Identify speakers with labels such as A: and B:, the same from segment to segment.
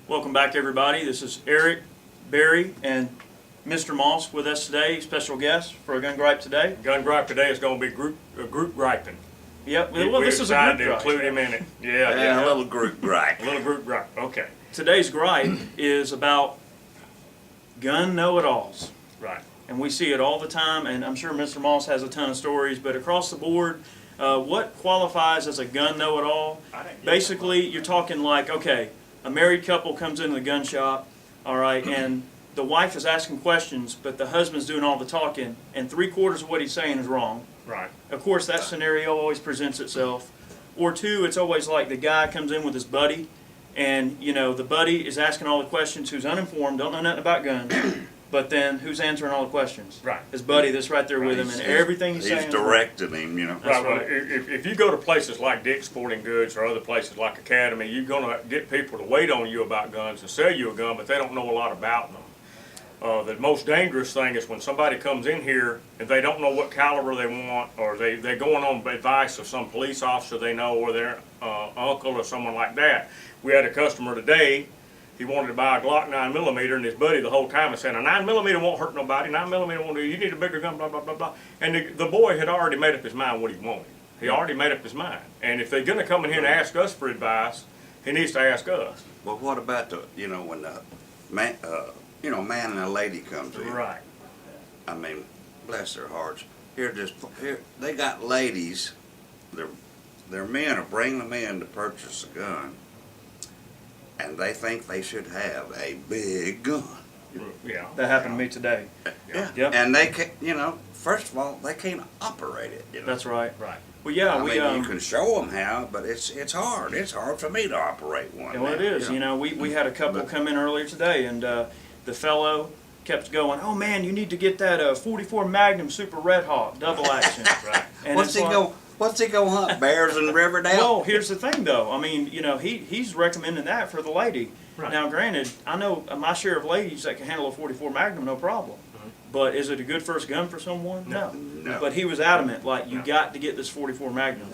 A: Welcome back, everybody. This is Eric, Barry, and Mr. Moss with us today, special guest for a gun gripe today.
B: Gun gripe today is going to be group griping.
A: Yep, well, this is a group
B: to
A: gripe.
B: include him in it.
C: Yeah, a little group gripe.
B: A little group gripe, okay.
A: Today's gripe is about gun know-it-alls.
B: Right.
A: And we see it all the time, and I'm sure Mr. Moss has a ton of stories, but across the board, what qualifies as a gun know-it-all? Basically, you're talking like, okay, a married couple comes into the gun shop, all right, and the wife is asking questions, but the husband's doing all the talking, and 3/4 of what he's saying is wrong.
B: Right.
A: Of course, that scenario always presents itself. Or two, it's always like the guy comes in with his buddy, and the buddy is asking all the questions, who's uninformed, don't know nothing about guns, but then who's answering all the questions?
B: Right.
A: His buddy that's right there with him, and everything he's saying.
C: He's directing him,
B: Right.
A: That's
B: Well,
A: right.
B: if you go to places like Dick's Sporting Goods or other places like Academy, you're going to get people to wait on you about guns and sell you a gun, but they don't know a lot about them. The most dangerous thing is when somebody comes in here and they don't know what caliber they want, or they're going on advice of some police officer they know, or their uncle or someone like that. We had a customer today. He wanted to buy a Glock 9mm, and his buddy the whole time was saying, a 9mm won't hurt nobody, 9mm won't do, you need a bigger gun, blah, blah, blah, blah. And the boy had already made up his mind what he wanted. He already made up his mind. And if they're going to come in here and ask us for advice, he needs to ask us.
C: Well, what about when the man, man and a lady comes in?
B: Right.
C: I mean, bless their hearts. Here they got ladies. Their men are bringing them in to purchase a gun, and they think they should have a big gun.
B: Yeah.
A: That happened to me today.
C: Yeah.
A: Yep.
C: And they can, first of all, they can't operate it.
A: That's right.
B: Right.
A: Well, yeah,
C: I
A: we
C: mean, you can show them how, but it's hard. It's hard for me to operate one.
A: well, it is. We had a couple come in earlier today, and the fellow kept going, "Oh man, you need to get that 44 Magnum Super Red Hawk double action."
B: Right.
A: And
C: What's he go hunt? Bears in Riverdale?
A: Well, here's the thing, though. I mean, he's recommending that for the lady.
B: Right.
A: Now, granted, I know my share of ladies that can handle a 44 Magnum, no problem. But is it a good first gun for someone? No. But he was adamant, like, you got to get this 44 Magnum.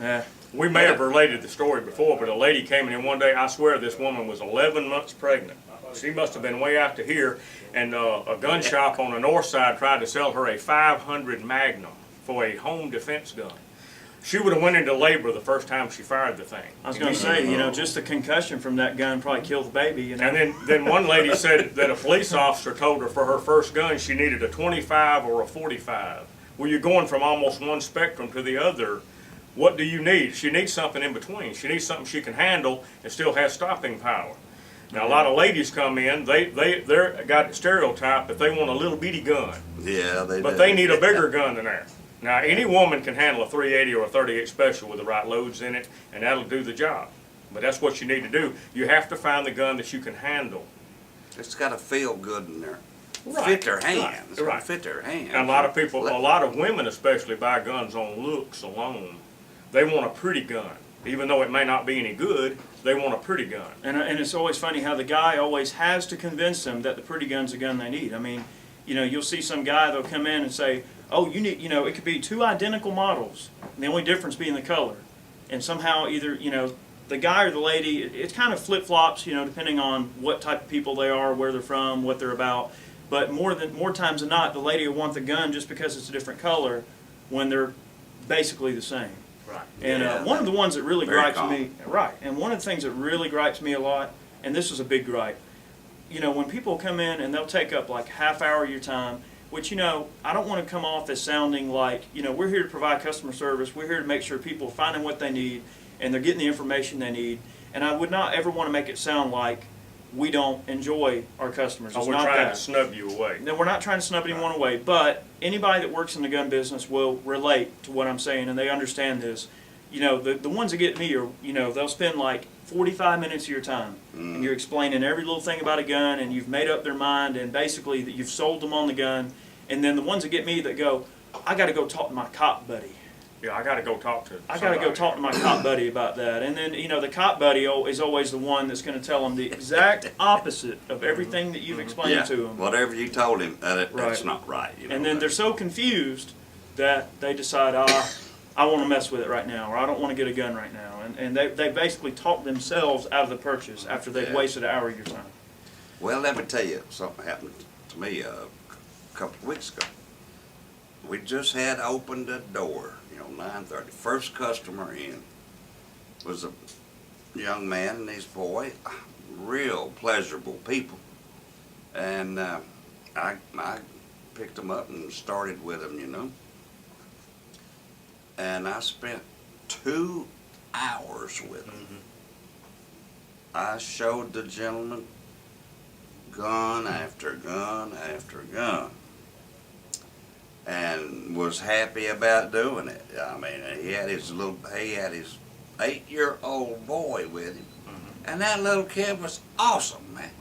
C: Yeah.
B: We may have related the story before, but a lady came in one day. I swear this woman was 11 months pregnant. She must have been way out to here, and a gun shop on the north side tried to sell her a 500 Magnum for a home defense gun. She would have went into labor the first time she fired the thing.
A: I was going to say, just the concussion from that gun probably killed the baby.
B: And then one lady said that a police officer told her for her first gun she needed a 25 or a 45. Well, you're going from almost one spectrum to the other. What do you need? She needs something in between. She needs something she can handle and still has stopping power. Now, a lot of ladies come in, they're got stereotyped that they want a little bitty gun.
C: Yeah,
B: But they need a bigger gun than that. Now, any woman can handle a 380 or a 38 special with the right loads in it, and that'll do the job. But that's what you need to do. You have to find the gun that you can handle.
C: It's got to feel good in there.
B: Right.
C: Fit their hands.
B: Right.
C: Fit their hands.
B: And a lot of people, a lot of women especially, buy guns on looks alone. They want a pretty gun. Even though it may not be any good, they want a pretty gun.
A: And it's always funny how the guy always has to convince them that the pretty gun's the gun they need. I mean, you'll see some guy that'll come in and say, "Oh, you need," it could be two identical models, and the only difference being the color. And somehow either, the guy or the lady, it kind of flip-flops, depending on what type of people they are, where they're from, what they're about. But more times than not, the lady will want the gun just because it's a different color when they're basically the same.
B: Right.
A: And one of the ones that really gripes
C: common.
A: me, right, and one of the things that really gripes me a lot, and this is a big gripe, when people come in and they'll take up like half hour of your time, which, I don't want to come off as sounding like, we're here to provide customer service, we're here to make sure people are finding what they need, and they're getting the information they need, and I would not ever want to make it sound like we don't enjoy our customers.
B: Or
A: It's
B: we're
A: not
B: trying
A: that.
B: to snub you away.
A: No, we're not trying to snub anyone away, but anybody that works in the gun business will relate to what I'm saying, and they understand this. The ones that get me are, they'll spend like 45 minutes of your time, and you're explaining every little thing about a gun, and you've made up their mind, and basically that you've sold them on the gun. And then the ones that get me that go, I got to go talk to my cop buddy.
B: Yeah, I got to go talk to
A: I got to go talk to my cop buddy about that. And then, the cop buddy is always the one that's going to tell them the exact opposite of everything that you've explained to them.
C: Whatever you told him, that's
A: Right.
C: not right.
A: And then they're so confused that they decide, I want to mess with it right now, or I don't want to get a gun right now. And they basically talk themselves out of the purchase after they've
C: Yeah.
A: wasted an hour of your time.
C: Well, let me tell you, something happened to me a couple of weeks ago. We just had opened the door, 9:30. First customer in was a young man and his boy, real pleasurable people. And I picked them up and started with them, And I spent 2 hours with them. I showed the gentleman gun after gun after gun, and was happy about doing it. I mean, he had his 8-year-old boy with him, and that little kid was awesome, man.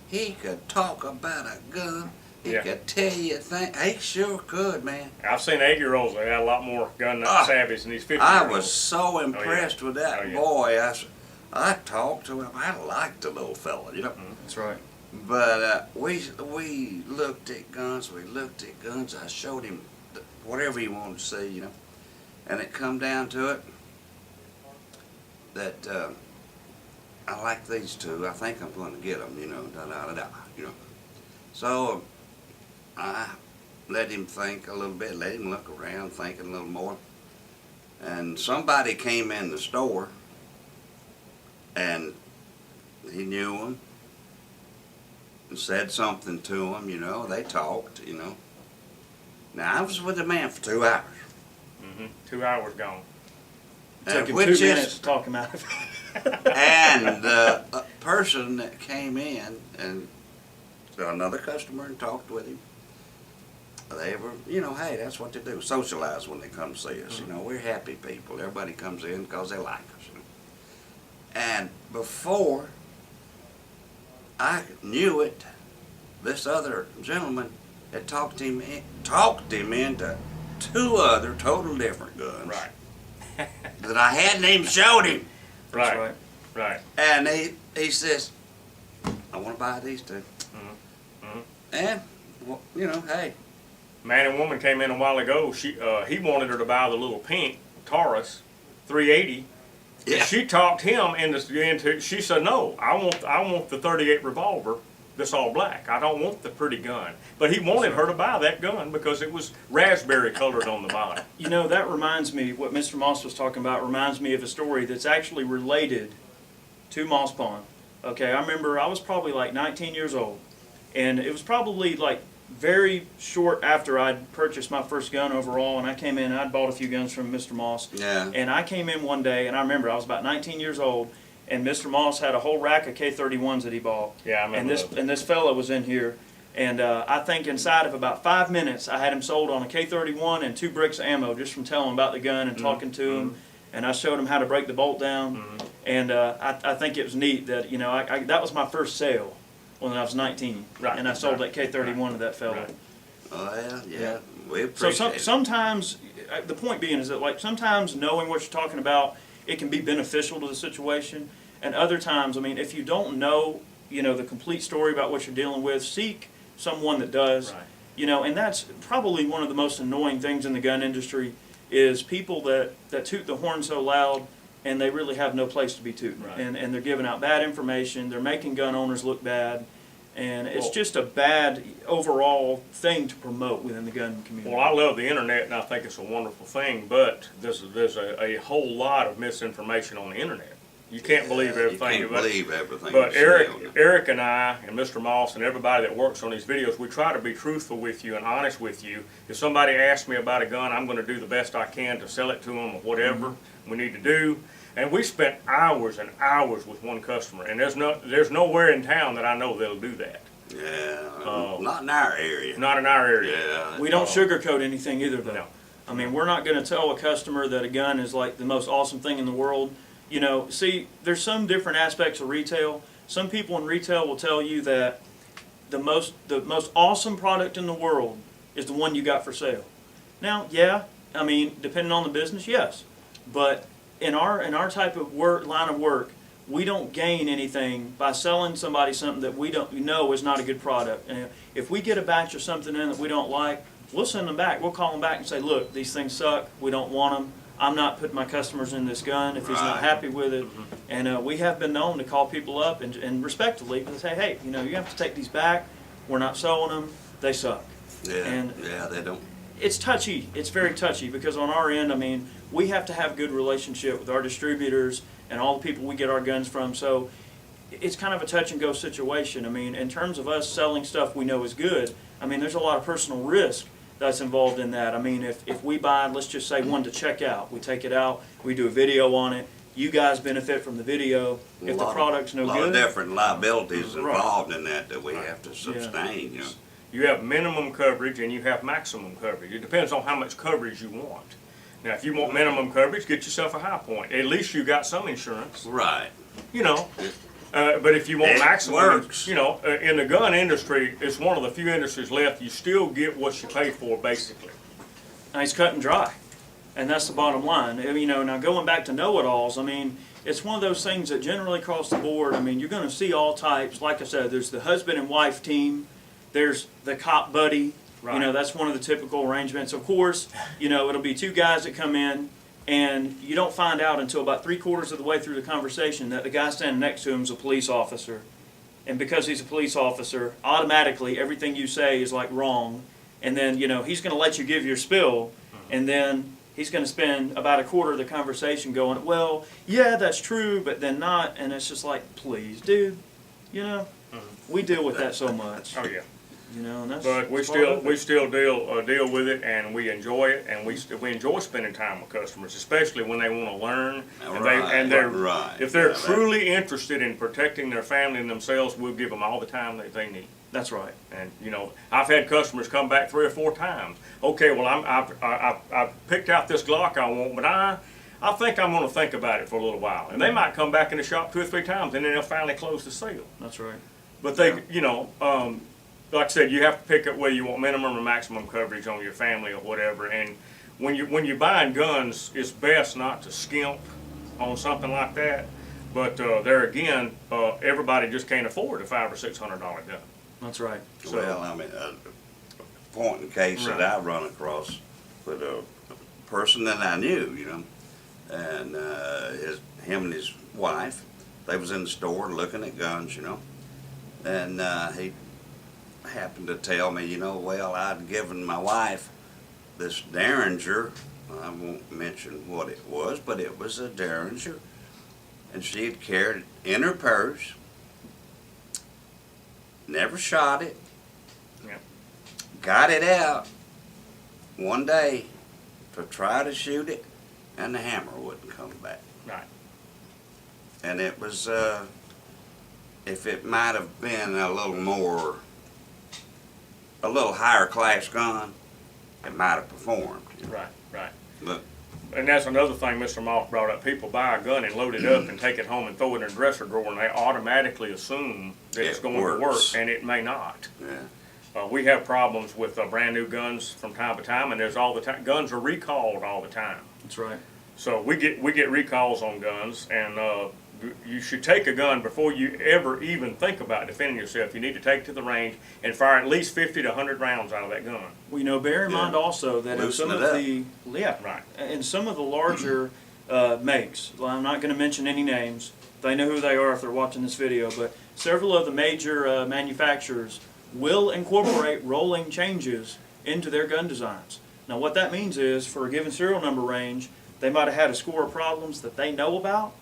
C: He could talk about a gun. He
B: Yeah.
C: could tell you things. He sure could, man.
B: I've seen 8-year-olds that had a lot more gun savvy than these 50-year-olds.
C: I was so impressed with that
B: Oh, yeah.
C: boy. I talked to him. I liked the little fella.
A: That's right.
C: But we looked at guns. I showed him whatever he wanted to see, And it come down to it that I like these two. I think I'm going to get them, So I let him think a little bit, let him look around, thinking a little more. And somebody came in the store, and he knew him and said something to him, They talked, Now, I was with the man for 2 hours.
B: 2 hours gone.
A: Took him
C: which
A: 2 minutes to talk him out of it.
C: And a person that came in and another customer and talked with him, they were, hey, that's what they do, socialize when they come see us. We're happy people. Everybody comes in because they like us. And before I knew it, this other gentleman had talked him into 2 other total different guns.
B: Right.
C: That I hadn't even showed him.
A: That's
B: Right. Right.
C: And he says, I want to buy these 2. And, well, hey.
B: Man and woman came in a while ago. He wanted her to buy the little pink Taurus 380.
C: Yeah.
B: And she talked him into. She said, "No, I want the 38 revolver. This all black. I don't want the pretty gun." But he wanted her to buy that gun because it was raspberry colored on the bottom.
A: That reminds me, what Mr. Moss was talking about reminds me of a story that's actually related to Moss Pond. Okay, I remember I was probably like 19 years old, and it was probably like very short after I'd purchased my first gun overall, and I came in and I'd bought a few guns from Mr. Moss.
C: Yeah.
A: And I came in one day, and I remember I was about 19 years old, and Mr. Moss had a whole rack of K31s that he bought.
B: Yeah, I remember those.
A: And this fella was in here, and I think inside of about 5 minutes, I had him sold on a K31 and 2 bricks of ammo just from telling him about the gun and talking to him. And I showed him how to break the bolt down. And I think it was neat that, that was my first sale when I was 19.
B: Right.
A: And I sold that K31 to that fella.
B: Right.
C: Well, yeah, we
A: So
C: appreciate it.
A: sometimes, the point being is that like sometimes knowing what you're talking about, it can be beneficial to the situation. And other times, I mean, if you don't know, the complete story about what you're dealing with, seek someone that does.
B: Right.
A: And that's probably one of the most annoying things in the gun industry is people that toot the horn so loud and they really have no place to be tooting.
B: Right.
A: And they're giving out bad information, they're making gun owners look bad, and it's
B: Well,
A: just a bad overall thing to promote within the gun community.
B: Well, I love the internet and I think it's a wonderful thing, but there's a whole lot of misinformation on the internet. You can't believe everything.
C: You can't believe everything.
B: But
C: you see on it.
B: Eric and I and Mr. Moss and everybody that works on these videos, we try to be truthful with you and honest with you. If somebody asks me about a gun, I'm going to do the best I can to sell it to them or whatever we need to do. And we spent hours and hours with one customer, and there's nowhere in town that I know that'll do that.
C: Yeah, not in our area.
B: Not in our area.
C: Yeah.
A: We don't sugarcoat anything either, though.
B: No.
A: I mean, we're not going to tell a customer that a gun is like the most awesome thing in the world. See, there's some different aspects of retail. Some people in retail will tell you that the most awesome product in the world is the one you got for sale. Now, yeah, I mean, depending on the business, yes. But in our type of line of work, we don't gain anything by selling somebody something that we don't know is not a good product. And if we get a batch of something in that we don't like, we'll send them back. We'll call them back and say, look, these things suck. We don't want them. I'm not putting my customers in this gun if he's not
C: Right.
A: happy with it. And we have been known to call people up and respectfully say, hey, you know, you have to take these back. We're not selling them. They suck.
C: Yeah,
A: And
C: yeah, they don't.
A: it's touchy. It's very touchy because on our end, I mean, we have to have good relationship with our distributors and all the people we get our guns from. So it's kind of a touch and go situation. I mean, in terms of us selling stuff we know is good, I mean, there's a lot of personal risk that's involved in that. I mean, if we buy, let's just say one to check out, we take it out, we do a video on it, you guys benefit from the video. If the product's no
C: A lot
A: good,
C: of different liabilities
A: Right.
C: involved in that we have to sustain, you know.
B: You have minimum coverage and you have maximum coverage. It depends on how much coverage you want. Now, if you want minimum coverage, get yourself a High Point. At least you got some insurance,
C: Right.
B: you know. But if you want
C: It
B: maximum,
C: works.
B: you know, in the gun industry, it's one of the few industries left. You still get what you pay for, basically.
A: and it's cut and dry. And that's the bottom line. I mean, you know, now going back to know-it-alls, I mean, it's one of those things that generally across the board, I mean, you're going to see all types. Like I said, there's the husband and wife team. There's the cop buddy.
B: Right.
A: You know, that's one of the typical arrangements. Of course, you know, it'll be two guys that come in, and you don't find out until about 3/4 of the way through the conversation that the guy standing next to him is a police officer. And because he's a police officer, automatically everything you say is like wrong. And then, you know, he's going to let you give your spill, and then he's going to spend about 1/4 of the conversation going, well, yeah, that's true, but then not. And it's just like, please, dude, you know, we deal with that so much.
B: Oh, yeah.
A: You know, and that's
B: But we
A: that's part of
B: still
A: it.
B: deal with it, and we enjoy it, and we enjoy spending time with customers, especially when they want to learn. And they're
C: Right.
B: if they're
C: Yeah, that-
B: truly interested in protecting their family and themselves, we'll give them all the time that they need.
A: That's right.
B: And you know, I've had customers come back 3 or 4 times. Okay, well, I've picked out this Glock I want, but I think I'm going to think about it for a little while, and they might come back in the shop 2 or 3 times, and then they'll finally close the sale.
A: That's right.
B: But they, you know, like I said, you have to pick up whether you want minimum or maximum coverage on your family or whatever. And when you're buying guns, it's best not to skimp on something like that. But there again, everybody just can't afford a $500 or $600 gun.
A: That's right.
B: So-
C: Well, I mean, a point in case that I run across with a person that I knew, you know, and him and his wife, they was in the store looking at guns, you know, and he happened to tell me, you know, well, I'd given my wife this Derringer. I won't mention what it was, but it was a Derringer, and she had carried it in her purse. Never shot it.
B: Yep.
C: Got it out one day to try to shoot it, and the hammer wouldn't come back.
B: Right.
C: And it was, if it might have been a little higher class gun, it might have performed.
B: Right. Right.
C: But
B: And that's another thing Mr. Moss brought up. People buy a gun and load it up and take it home and throw it in their dresser drawer, and they automatically assume that it's
C: It
B: going to work,
C: works.
B: and it may not.
C: yeah,
B: We have problems with brand new guns from time to time, and there's all the time guns are recalled all the time.
A: That's right.
B: So we get recalls on guns, and you should take a gun before you ever even think about defending yourself. You need to take it to the range and fire at least 50 to 100 rounds out of that gun.
A: Well, you know, bear in mind also that in
C: Loosen
A: some
C: it
A: of
C: up.
B: Right.
A: in some of the larger makes, well, I'm not going to mention any names. They know who they are if they're watching this video, but several of the major manufacturers will incorporate rolling changes into their gun designs. Now, what that means is, for a given serial number range, they might have had a score of problems that they know about,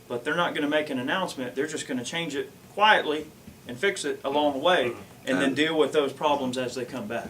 A: but they're not going to make an announcement. They're just going to change it quietly and fix it along the way, and then deal with those problems as they come back.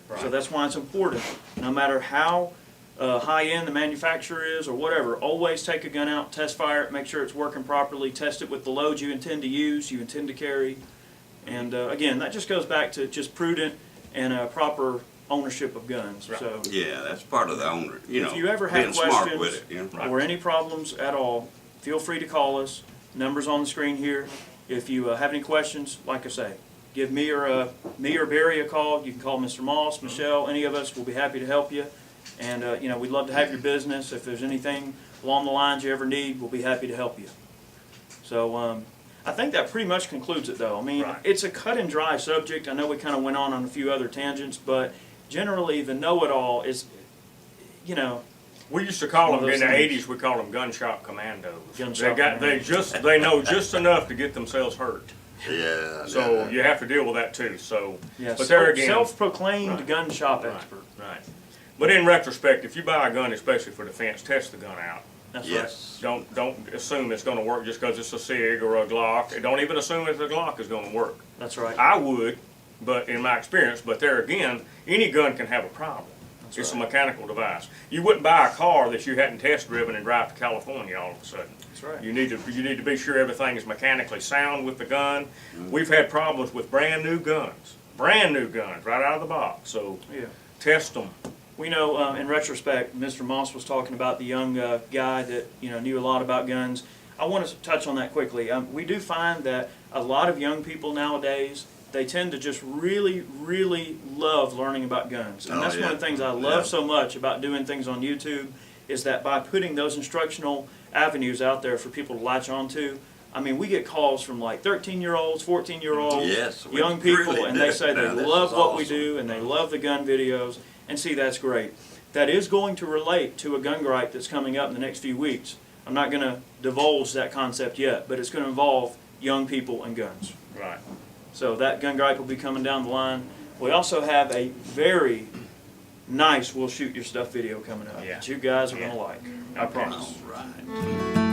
A: So
B: Right.
A: that's why it's important. No matter how high-end the manufacturer is or whatever, always take a gun out, test fire it, make sure it's working properly, test it with the load you intend to use, you intend to carry. And again, that just goes back to just prudent and proper ownership of guns.
B: Right.
A: So
C: yeah, that's part of the owner, you know,
A: if you ever
C: being
A: have
C: smart
A: questions
C: with it, you know.
B: Right.
A: or any problems at all, feel free to call us. Numbers on the screen here. If you have any questions, like I say, give me or Barry a call. You can call Mr. Moss, Michelle, any of us. We'll be happy to help you. And you know, we'd love to have your business. If there's anything along the lines you ever need, we'll be happy to help you. So I think that pretty much concludes it, though. I mean,
B: Right.
A: it's a cut and dry subject. I know we kind of went on a few other tangents, but generally the know-it-all is, you know,
B: We used to call
A: One of
B: them, in
A: those
B: the
A: things.
B: '80s, we called them gun shop commandos.
A: Gun shop
B: They know just enough to get themselves hurt.
C: Yeah.
B: So
C: yeah.
B: you have to deal with that too, so.
A: Yeah,
B: But there again.
A: self-proclaimed
B: Right.
A: gun shop
B: Right,
A: expert.
B: right. But in retrospect, if you buy a gun, especially for defense, test the gun out.
A: That's
C: Yes.
B: Don't assume it's gonna work just because it's a SIG or a Glock. Don't even assume that the Glock is gonna work.
A: right. That's right.
B: I would, but in my experience, but there again, any gun can have a problem.
A: That's
B: It's a
A: right.
B: mechanical device. You wouldn't buy a car that you hadn't test driven and drive to California all of a sudden.
A: That's right.
B: You need to be sure everything is mechanically sound with the gun. We've had problems with brand new guns right out of the box. So
A: Yeah.
B: test them.
A: We know, in retrospect, Mr. Moss was talking about the young guy that knew a lot about guns. I want to touch on that quickly. We do find that a lot of young people nowadays, they tend to just really, really love learning about guns. And
C: Oh,
A: that's
C: yeah.
A: one of the things I love
C: Yeah.
A: so much about doing things on YouTube, is that by putting those instructional avenues out there for people to latch onto, I mean, we get calls from like 13-year-olds, 14-year-olds,
C: Yes, we
A: young people,
C: really
A: and they
C: do.
A: say they
C: Now, this
A: love
C: is
A: what we
C: awesome.
A: do and they love the gun videos. And see, that's great. That is going to relate to a gun gripe that's coming up in the next few weeks. I'm not going to divulge that concept yet, but it's going to involve young people and guns.
B: Right.
A: So that gun gripe will be coming down the line. We also have a very nice We'll Shoot Your Stuff video coming up
B: Yeah.
A: that you guys are
B: Yeah.
A: going to like. I promise.
C: All right.